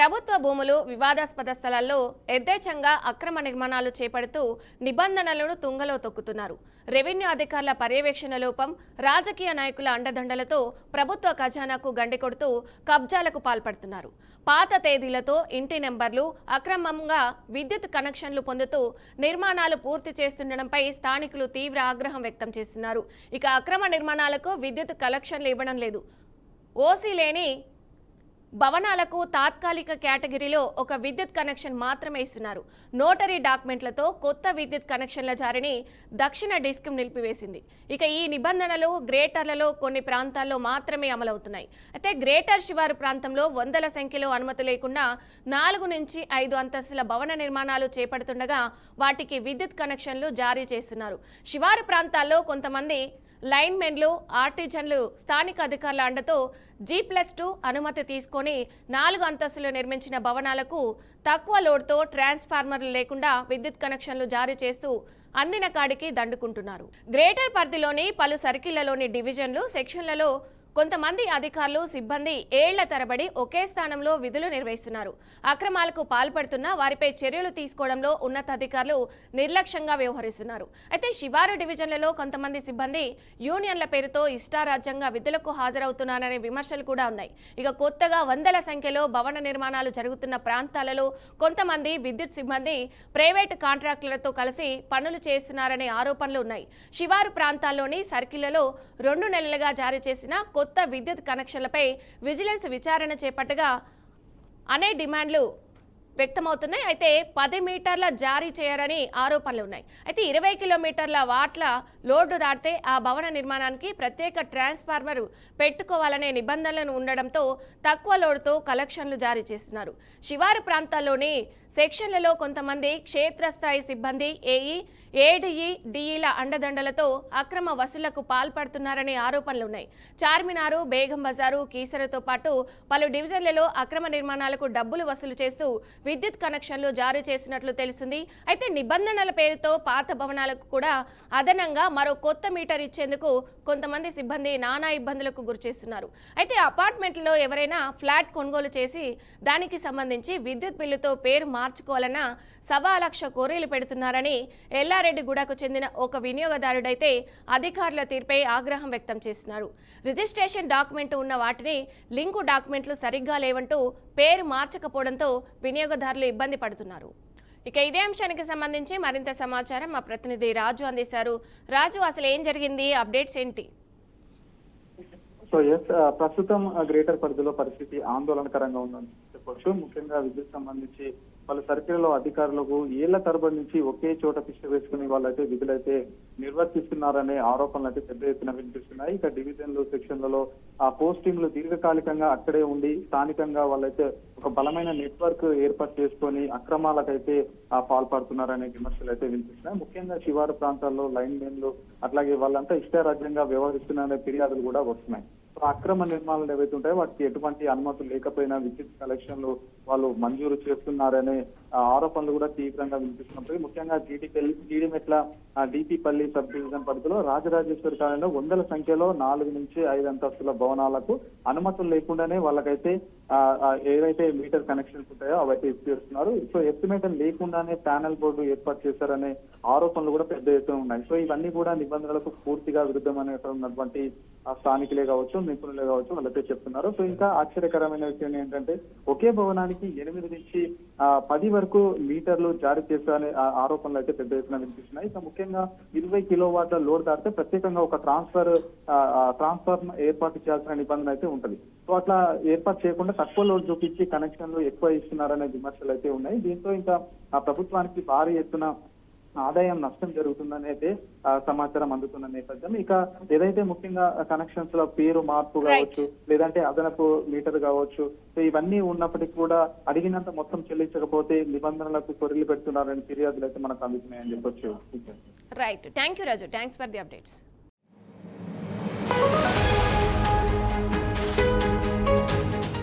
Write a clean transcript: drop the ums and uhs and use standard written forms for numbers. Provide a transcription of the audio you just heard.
ప్రభుత్వ భూములు వివాదాస్పద స్థలాల్లో యథేచ్ఛంగా అక్రమ నిర్మాణాలు చేపడుతూ నిబంధనలను తుంగలో తొక్కుతున్నారు. రెవెన్యూ అధికారుల పర్యవేక్షణ లోపం, రాజకీయ నాయకుల అండదండలతో ప్రభుత్వ ఖజానాకు గండి కొడుతూ కబ్జాలకు పాల్పడుతున్నారు. పాత తేదీలతో ఇంటి నెంబర్లు, అక్రమంగా విద్యుత్ కనెక్షన్లు పొందుతూ నిర్మాణాలు పూర్తి చేస్తుండడంపై స్థానికులు తీవ్ర ఆగ్రహం వ్యక్తం చేస్తున్నారు. ఇక అక్రమ నిర్మాణాలకు విద్యుత్ కనెక్షన్లు ఇవ్వడం లేదు. ఓసీ లేని భవనాలకు తాత్కాలిక కేటగిరీలో ఒక విద్యుత్ కనెక్షన్ మాత్రమే ఇస్తున్నారు. నోటరీ డాక్యుమెంట్లతో కొత్త విద్యుత్ కనెక్షన్ల జారీని దక్షిణ డిస్కమ్ నిలిపివేసింది. ఇక ఈ నిబంధనలు గ్రేటర్లలో కొన్ని ప్రాంతాల్లో మాత్రమే అమలవుతున్నాయి. అయితే గ్రేటర్ శివారు ప్రాంతంలో వందల సంఖ్యలో అనుమతి లేకుండా 4 నుంచి 5 అంతస్తుల భవన నిర్మాణాలు చేపడుతుండగా వాటికి విద్యుత్ కనెక్షన్లు జారీ చేస్తున్నారు. శివారు ప్రాంతాల్లో కొంతమంది లైన్మెన్లు, ఆర్టిజన్లు స్థానిక అధికారుల అండతో G+2 అనుమతి తీసుకొని 4 అంతస్తులు నిర్మించిన భవనాలకు తక్కువ లోడ్తో ట్రాన్స్ఫార్మర్లు లేకుండా విద్యుత్ కనెక్షన్లు జారీ చేస్తూ అందిన కాడికి దండుకుంటున్నారు. గ్రేటర్ పరిధిలోని పలు సర్కిళ్లలోని డివిజన్లు, సెక్షన్లలో కొంతమంది అధికారులు, సిబ్బంది ఏళ్ల తరబడి ఒకే స్థానంలో విధులు నిర్వహిస్తున్నారు. అక్రమాలకు పాల్పడుతున్న వారిపై చర్యలు తీసుకోవడంలో ఉన్నతాధికారులు నిర్లక్ష్యంగా వ్యవహరిస్తున్నారు. అయితే శివారు డివిజన్లలో కొంతమంది సిబ్బంది యూనియన్ల పేరుతో ఇష్టారాజ్యంగా విధులకు హాజరవుతున్నారనే విమర్శలు కూడా ఉన్నాయి. ఇక కొత్తగా వందల సంఖ్యలో భవన నిర్మాణాలు జరుగుతున్న ప్రాంతాలలో కొంతమంది విద్యుత్ సిబ్బంది ప్రైవేటు కాంట్రాక్టులతో కలిసి పనులు చేస్తున్నారనే ఆరోపణలు ఉన్నాయి. శివారు ప్రాంతాల్లోని సర్కిళ్లలో 2 నెలలుగా జారీ చేసిన కొత్త విద్యుత్ కనెక్షన్లపై విజిలెన్స్ విచారణ చేపట్టగా అనే డిమాండ్లు వ్యక్తమవుతున్నాయి. అయితే 10 మీటర్ల జారీ చేయరని ఆరోపణలు ఉన్నాయి. అయితే 20 కిలోమీటర్ల వాట్ల లోడ్డు దాటితే ఆ భవన నిర్మాణానికి ప్రత్యేక ట్రాన్స్ఫార్మర్ పెట్టుకోవాలనే నిబంధనలు ఉండడంతో తక్కువ లోడ్తో కలెక్షన్లు జారీ చేస్తున్నారు. శివారు ప్రాంతాల్లోని సెక్షన్లలో కొంతమంది క్షేత్రస్థాయి సిబ్బంది ఏఈ, ఏడీఈ, డిఈల అండదండలతో అక్రమ వసూళ్లకు పాల్పడుతున్నారనే ఆరోపణలున్నాయి. చార్మినారు, బేగం బజారు, కీసరతో పాటు పలు డివిజన్లలో అక్రమ నిర్మాణాలకు డబ్బులు వసూలు చేస్తూ విద్యుత్ కనెక్షన్లు జారీ చేసినట్లు తెలిసింది. అయితే నిబంధనల పేరుతో పాత భవనాలకు కూడా అదనంగా మరో కొత్త మీటర్ ఇచ్చేందుకు కొంతమంది సిబ్బంది నానా ఇబ్బందులకు గురిచేస్తున్నారు. అయితే అపార్ట్మెంట్లో ఎవరైనా ఫ్లాట్ కొనుగోలు చేసి దానికి సంబంధించి విద్యుత్ బిల్లుతో పేరు మార్చుకోవాలన్న 1.25 లక్ష కోరీలు పెడుతున్నారని ఎల్లారెడ్డిగూడకు చెందిన ఒక వినియోగదారుడైతే అధికారుల తీర్పై ఆగ్రహం వ్యక్తం చేస్తున్నారు. రిజిస్ట్రేషన్ డాక్యుమెంట్ ఉన్న వాటిని లింకు డాక్యుమెంట్లు సరిగ్గా లేవంటూ పేరు మార్చకపోవడంతో వినియోగదారులు ఇబ్బంది పడుతున్నారు. ఇక ఇదే అంశానికి సంబంధించి మరింత సమాచారం మా ప్రతినిధి రాజు అందిస్తారు. రాజు, అసలు ఏం జరిగింది? అప్డేట్స్ ఏంటి? ప్రస్తుతం గ్రేటర్ పరిధిలో పరిస్థితి ఆందోళనకరంగా ఉందని చెప్పొచ్చు. ముఖ్యంగా విద్యుత్ సంబంధించి పలు సర్కిళ్లలో అధికారులకు ఏళ్ల తరబడి నుంచి ఒకే చోట పిష్ట వేసుకుని వాళ్ళైతే విధులైతే నిర్వర్తిస్తున్నారనే ఆరోపణలు అయితే పెద్ద ఎత్తున వినిపిస్తున్నాయి. ఇక డివిజన్లు, సెక్షన్లలో ఆ పోస్టింగ్లు దీర్ఘకాలికంగా అక్కడే ఉండి స్థానికంగా వాళ్ళైతే ఒక బలమైన నెట్వర్క్ ఏర్పాటు చేసుకొని అక్రమాలకైతే పాల్పడుతున్నారనే విమర్శలు అయితే వినిపిస్తున్నాయి. ముఖ్యంగా శివారు ప్రాంతాల్లో లైన్ మెన్లు అట్లాగే వాళ్ళంతా ఇష్టారాజ్యంగా వ్యవహరిస్తున్నారనే ఫిర్యాదులు కూడా వస్తున్నాయి. అక్రమ నిర్మాణాలు ఏవైతే ఉంటాయో వాటికి ఎటువంటి అనుమతులు లేకపోయినా విద్యుత్ కలెక్షన్లు వాళ్ళు మంజూరు చేస్తున్నారనే ఆరోపణలు కూడా తీవ్రంగా వినిపిస్తున్నప్పుడు ముఖ్యంగా జీడిమెట్ల డిపిపల్లి సబ్ డివిజన్ పరిధిలో రాజరాజేశ్వరి కాలనీలో వందల సంఖ్యలో 4 నుంచి 5 అంతస్తుల భవనాలకు అనుమతులు లేకుండానే వాళ్ళకైతే ఏవైతే మీటర్ కనెక్షన్స్ ఉంటాయో అవైతే ఇస్తున్నారు. సో ఎస్టిమేషన్ లేకుండానే ప్యానెల్ బోర్డు ఏర్పాటు చేశారనే ఆరోపణలు కూడా పెద్ద ఎత్తున ఉన్నాయి. సో ఇవన్నీ కూడా నిబంధనలకు పూర్తిగా విరుద్ధమైనటువంటి స్థానికులే కావచ్చు, నిపుణులే కావచ్చు వాళ్ళైతే చెప్తున్నారు. సో ఇంకా ఆశ్చర్యకరమైన విషయం ఏంటంటే ఒకే భవనానికి 8 నుంచి 10 వరకు మీటర్లు జారీ చేశారనే ఆరోపణలు అయితే పెద్ద ఎత్తున వినిపిస్తున్నాయి. ఇక ముఖ్యంగా 20 కిలోవాట్ల లోడ్ దాటితే ప్రత్యేకంగా ఒక ట్రాన్స్ఫార్మర్ ఏర్పాటు చేయాల్సిన నిబంధన అయితే ఉంటది. సో అట్లా ఏర్పాటు చేయకుండా తక్కువ లోడ్ చూపించి కనెక్షన్లు ఎక్కువ ఇస్తున్నారనే విమర్శలు అయితే ఉన్నాయి. దీంతో ఇంకా ప్రభుత్వానికి భారీ ఎత్తున ఆదాయం నష్టం జరుగుతుందని అయితే సమాచారం అందుతున్న నేపథ్యం. ఇక ఏదైతే ముఖ్యంగా కనెక్షన్స్ లో పేరు మార్పు కావచ్చు, లేదంటే అదనపు మీటర్ కావచ్చు, సో ఇవన్నీ ఉన్నప్పటికీ కూడా అడిగినంత మొత్తం చెల్లించకపోతే నిబంధనలకు కొరిలు పెడుతున్నారని ఫిర్యాదులు అయితే మనకు అందుతున్నాయని చెప్పొచ్చు. Right, thank you Raju, thanks for the updates.